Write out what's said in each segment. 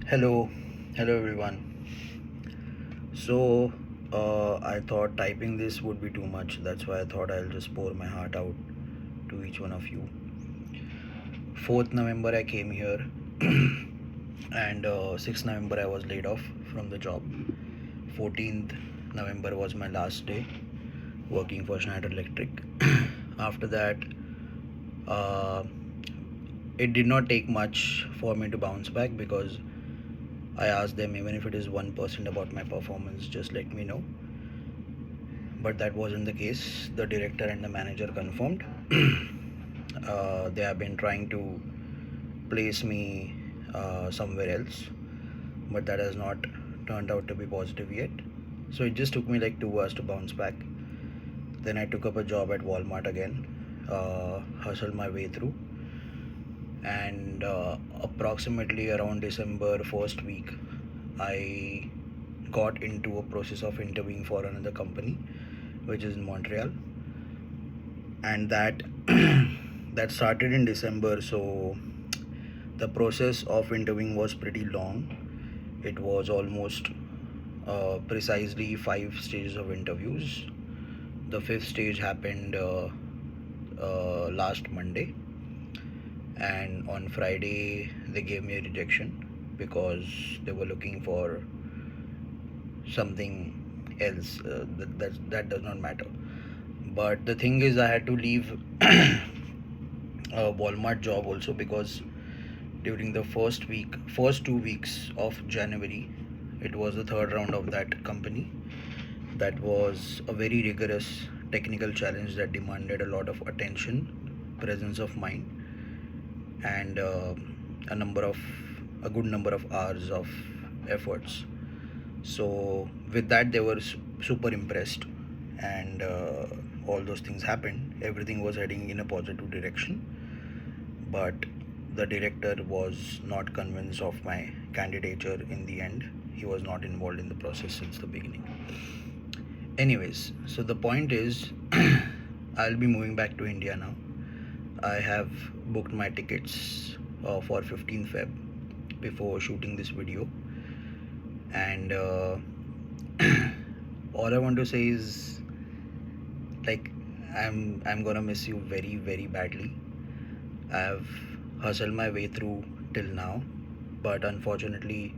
Hello, hello everyone. So, I thought typing this would be too much. That's why I thought I'll just pour my heart out to each one of you. 4th November I came here, and 6th November I was laid off from the job. 14th November was my last day working for Schneider Electric. After that, uh, it did not take much for me to bounce back because I asked them, even if it is 1% about my performance, just let me know. But that wasn't the case. The director and the manager confirmed. They have been trying to place me somewhere else, but that has not turned out to be positive yet. So it just took me like 2 hours to bounce back. Then I took up a job at Walmart again, hustled my way through, and approximately around December first week, I got into a process of interviewing for another company, which is in Montreal, and that that started in December. So the process of interviewing was pretty long. It was almost precisely 5 stages of interviews. The fifth stage happened last Monday, and on Friday they gave me a rejection because they were looking for something else. That does not matter. But the thing is, I had to leave a Walmart job also because during the first 2 weeks of January, it was the third round of that company. That was a very rigorous technical challenge that demanded a lot of attention, presence of mind, and a good number of hours of efforts. So with that, they were super impressed, and all those things happened. Everything was heading in a positive direction, but the director was not convinced of my candidature in the end. He was not involved in the process since the beginning. Anyways, so the point is, I'll be moving back to India now. I have booked my tickets for 15th Feb before shooting this video, and all I want to say is, like, I'm gonna miss you very very badly. I've hustled my way through till now, but unfortunately,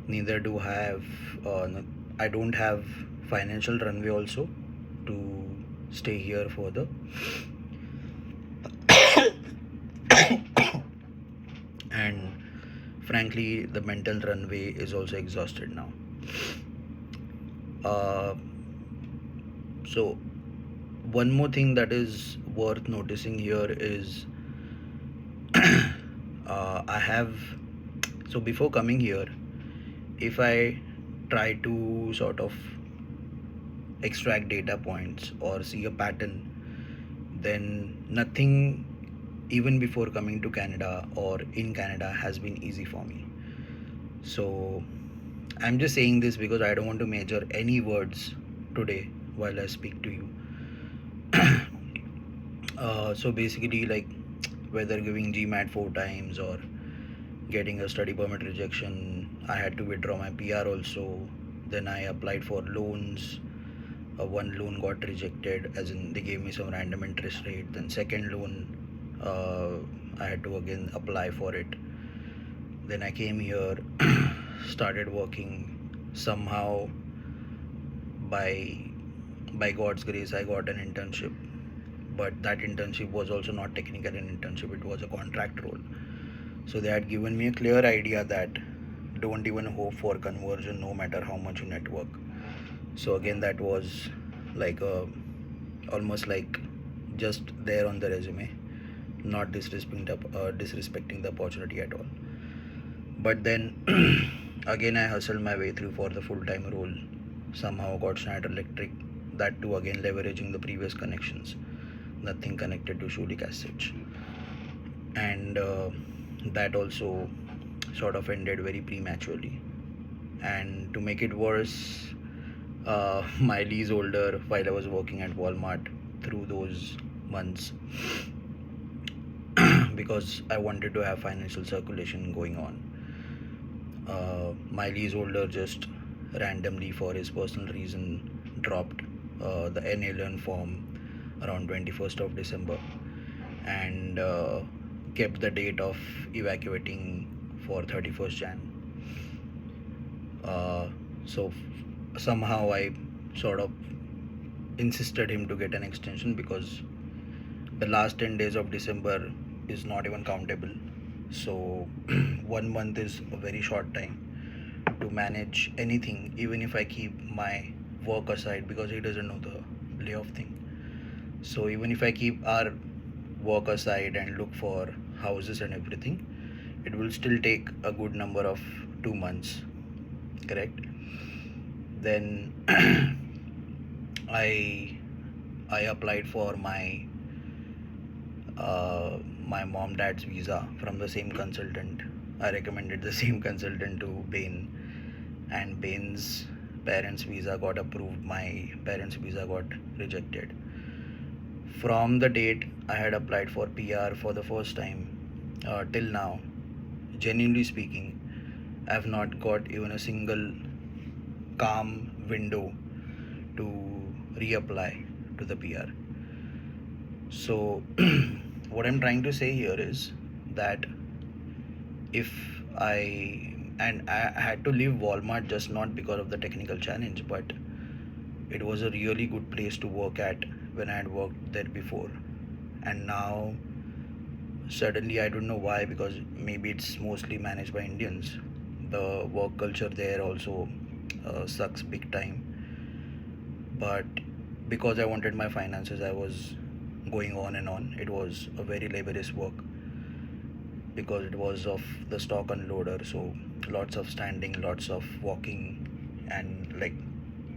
neither do I have. I don't have financial runway also to stay here further. And frankly, the mental runway is also exhausted now. Uh, so one more thing that is worth noticing here is I have, so before coming here, if I try to sort of extract data points or see a pattern, then nothing even before coming to Canada or in Canada has been easy for me. So I'm just saying this because I don't want to major any words today while I speak to you. So basically, like, whether giving GMAT 4 times or getting a study permit rejection, I had to withdraw my PR also. Then I applied for loans. One loan got rejected, as in they gave me some random interest rate. Then second loan, I had to again apply for it. Then I came here, started working. Somehow, by God's grace, I got an internship. But that internship was also not technically an internship; it was a contract role. So they had given me a clear idea that don't even hope for conversion, no matter how much you network. So again, that was like a almost like just there on the resume, not disrespecting the opportunity at all. But then again, I hustled my way through for the full-time role. Somehow got Schneider Electric. That too, again leveraging the previous connections. Nothing connected to Shulik as such, and that also sort of ended very prematurely. And to make it worse, my leaseholder, while I was working at Walmart through those months, because I wanted to have financial circulation going on, My leaseholder just randomly, for his personal reason, dropped the NA form around 21st of December and kept the date of evacuating for 31st Jan. Somehow I sort of insisted him to get an extension because the last 10 days of December is not even countable. So 1 month is a very short time to manage anything, even if I keep my work aside, because he doesn't know the layoff thing. So even if I keep our work aside and look for houses and everything, it will still take a good number of 2 months, correct? Then I I applied for my mom dad's visa from the same consultant. I recommended the same consultant to Bain, and Bain's parents' visa got approved. My parents' visa got rejected. From the date I had applied for PR for the first time till now, genuinely speaking, I have not got even a single calm window to reapply to the PR. So, what I'm trying to say here is that if I had to leave Walmart just not because of the technical challenge, but it was a really good place to work at when I had worked there before, and now suddenly I don't know why, because maybe it's mostly managed by Indians. The work culture there also sucks big time. But because I wanted my finances, I was going on and on. It was a very laborious work because it was of the stock unloader, so lots of standing, lots of walking, and like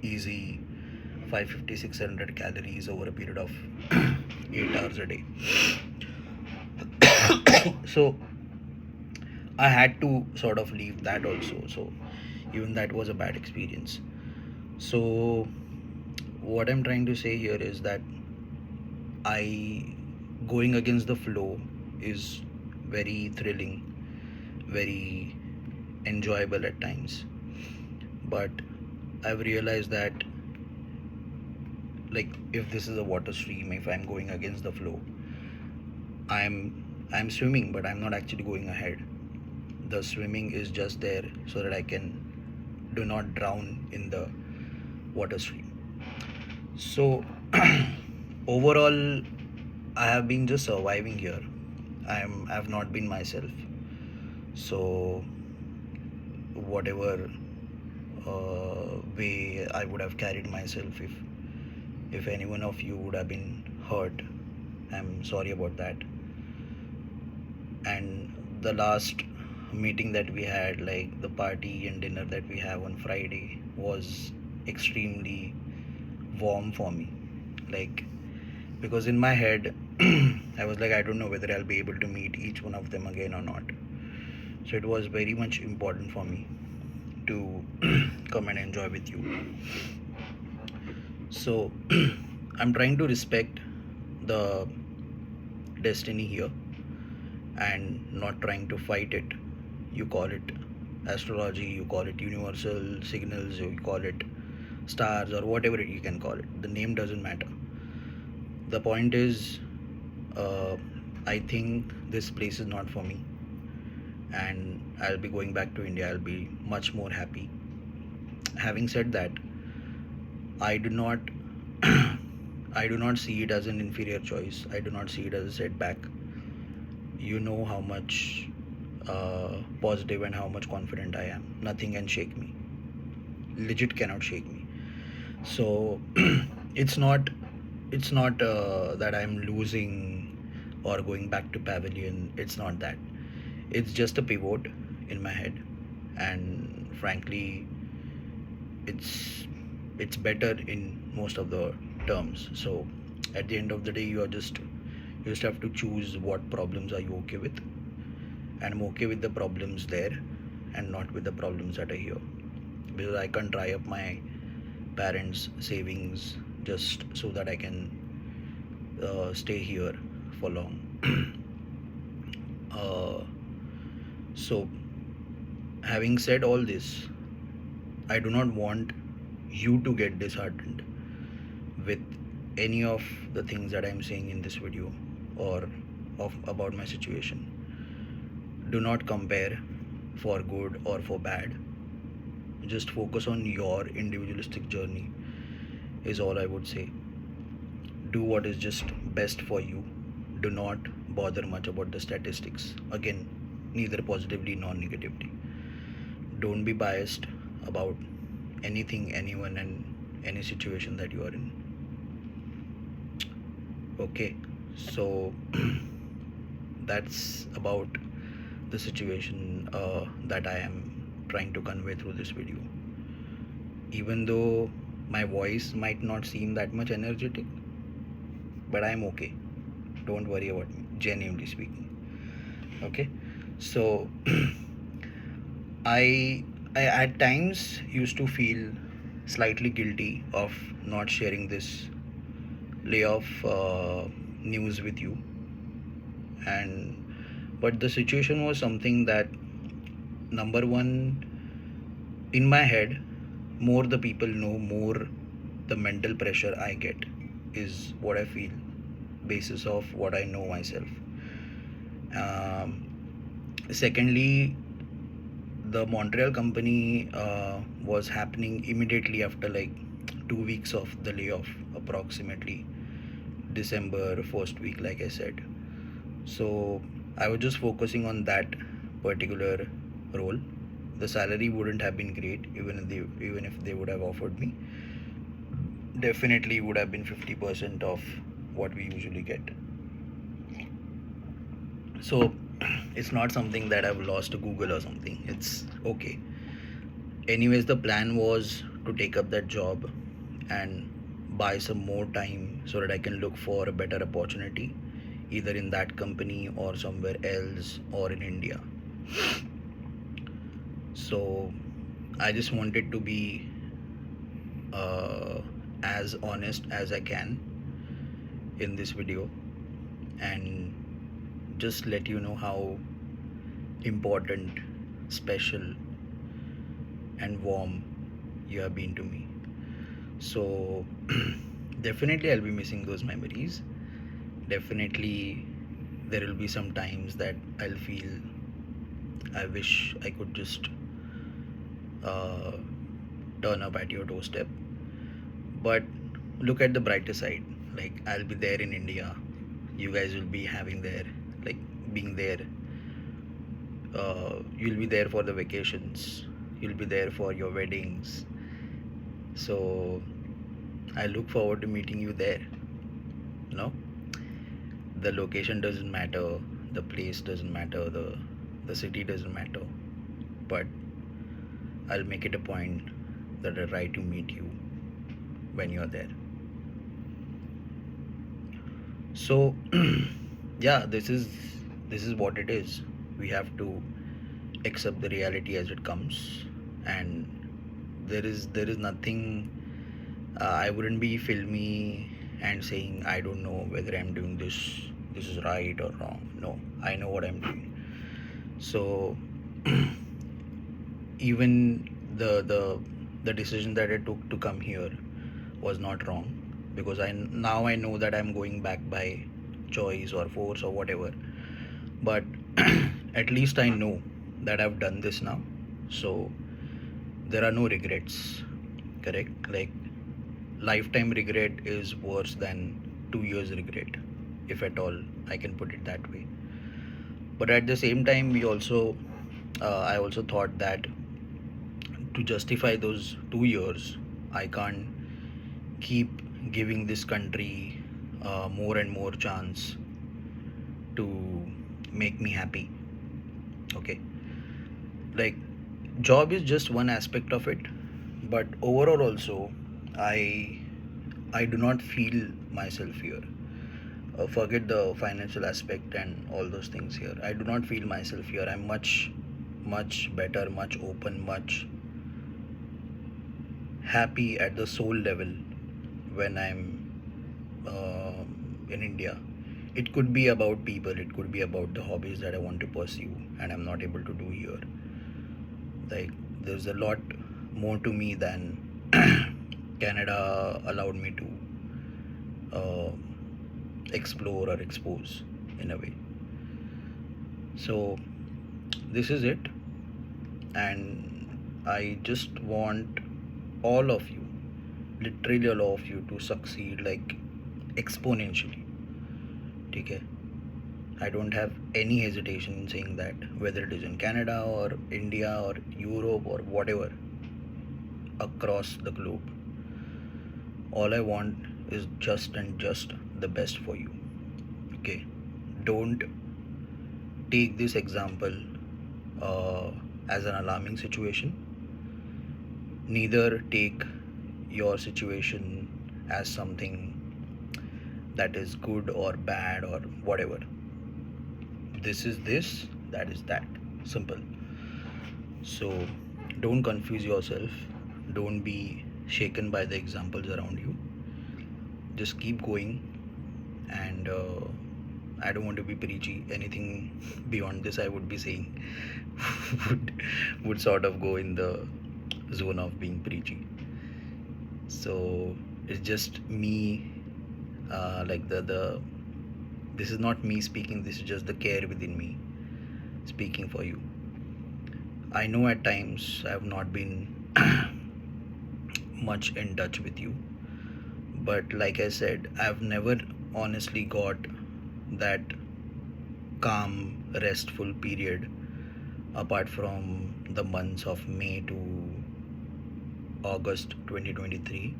easy 550 600 calories over a period of 8 hours a day. So I had to sort of leave that also. So even that was a bad experience. So what I'm trying to say here is that I going against the flow is very thrilling, very enjoyable at times. But I've realized that, like, if this is a water stream, if I'm going against the flow, I'm swimming, but I'm not actually going ahead. The swimming is just there so that I can do not drown in the water stream. So overall, I have been just surviving here. I've not been myself. So whatever way I would have carried myself, if any one of you would have been hurt, I'm sorry about that. And the last meeting that we had, like the party and dinner that we have on Friday, was extremely warm for me. Like, because in my head, I was like, I don't know whether I'll be able to meet each one of them again or not. So it was very much important for me to come and enjoy with you. So I'm trying to respect the destiny here and not trying to fight it. You call it astrology, you call it universal signals, you call it stars, or whatever you can call it. The name doesn't matter. The point is, I think this place is not for me, and I'll be going back to India. I'll be much more happy. Having said that, I do not I do not see it as an inferior choice. I do not see it as a setback. You know how much positive and how much confident I am. Nothing can shake me. Legit cannot shake me. So it's not that I'm losing or going back to pavilion. It's not that. It's just a pivot in my head, and frankly, it's better in most of the terms. So at the end of the day, you just have to choose what problems are you okay with, and I'm okay with the problems there and not with the problems that are here, because I can't dry up my parents' savings just so that I can stay here for long. So having said all this, I do not want you to get disheartened with any of the things that I'm saying in this video or about my situation. Do not compare for good or for bad. Just focus on your individualistic journey, is all I would say. Do what is just best for you. Do not bother much about the statistics. Again, neither positively nor negatively. Don't be biased about anything, anyone, and any situation that you are in. Okay, so that's about the situation that I am trying to convey through this video. Even though my voice might not seem that much energetic, but I'm okay. Don't worry about me, genuinely speaking. Okay, so I at times used to feel slightly guilty of not sharing this layoff news with you, and but the situation was something that, number one, in my head, more the people know, more the mental pressure I get is what I feel, basis of what I know myself. Secondly, the Montreal company was happening immediately after like 2 weeks of the layoff, approximately December first week, like I said. So I was just focusing on that particular role. The salary wouldn't have been great, even if they would have offered me. Definitely would have been 50% of what we usually get. So it's not something that I've lost to Google or something. It's okay. Anyways, the plan was to take up that job and buy some more time so that I can look for a better opportunity, either in that company or somewhere else or in India. So I just wanted to be as honest as I can in this video and just let you know how important, special, and warm you have been to me. So definitely I'll be missing those memories. Definitely there will be some times that I'll feel I wish I could just turn up at your doorstep. But look at the brighter side. Like, I'll be there in India. You guys will be having there, like, being there. You'll be there for the vacations. You'll be there for your weddings. So I look forward to meeting you there. No, the location doesn't matter, the place doesn't matter, the city doesn't matter. But I'll make it a point that I try to meet you when you're there. So yeah, this is what it is. We have to accept the reality as it comes, and there is nothing. I wouldn't be filmy and saying I don't know whether I'm doing this is right or wrong. No, I know what I'm doing. So even the decision that I took to come here was not wrong, because I know that I'm going back by choice or force or whatever. But at least I know that I've done this now, so there are no regrets. Correct? Like, lifetime regret is worse than 2 years regret, if at all I can put it that way. But at the same time, I also thought that to justify those 2 years, I can't keep giving this country more and more chance to make me happy. Okay, like, job is just one aspect of it, but overall also, I do not feel myself here. Forget the financial aspect and all those things here. I do not feel myself here. I'm much better, much open, much happy at the soul level when I'm in India. It could be about people, it could be about the hobbies that I want to pursue and I'm not able to do here. Like, there's a lot more to me than Canada allowed me to explore or expose in a way. So, this is it, and I just want all of you, literally all of you, to succeed like exponentially. Okay? I don't have any hesitation in saying that, whether it is in Canada or India or Europe or whatever, across the globe. All I want is just and just the best for you. Okay? Don't take this example uh, as an alarming situation. Neither take your situation as something that is good or bad or whatever. This is this, that is that. Simple. So don't confuse yourself. Don't be shaken by the examples around you. Just keep going. And I don't want to be preachy. Anything beyond this, I would be saying, would sort of go in the zone of being preachy. So it's just me, like the this is not me speaking. This is just the care within me speaking for you. I know at times I have not been much in touch with you, but like I said, I've never honestly got that calm, restful period apart from the months of May to August 2023.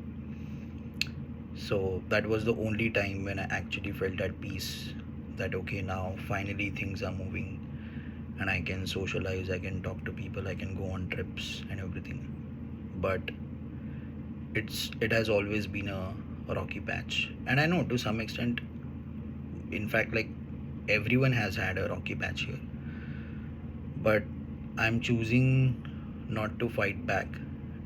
So that was the only time when I actually felt at peace, that okay, now finally things are moving and I can socialize, I can talk to people, I can go on trips and everything. But it has always been a rocky patch, and I know to some extent, in fact, like everyone has had a rocky patch here, but I'm choosing not to fight back.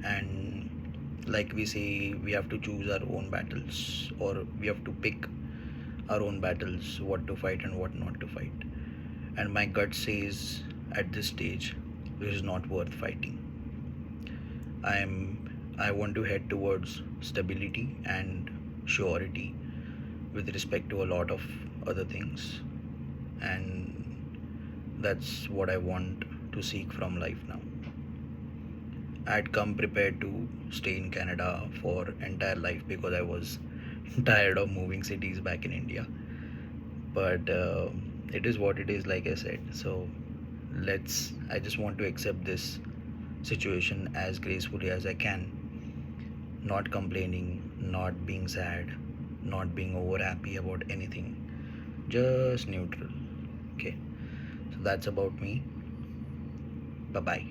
And like we say, we have to choose our own battles, or we have to pick our own battles, what to fight and what not to fight. And my gut says at this stage, this is not worth fighting. I want to head towards stability and surety with respect to a lot of other things, and that's what I want to seek from life now. I'd come prepared to stay in Canada for entire life because I was tired of moving cities back in India. But it is what it is, like I said. So I just want to accept this situation as gracefully as I can, not complaining, not being sad, not being over happy about anything, just neutral. Okay, so that's about me. Bye bye.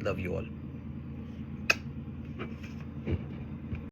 Love you all.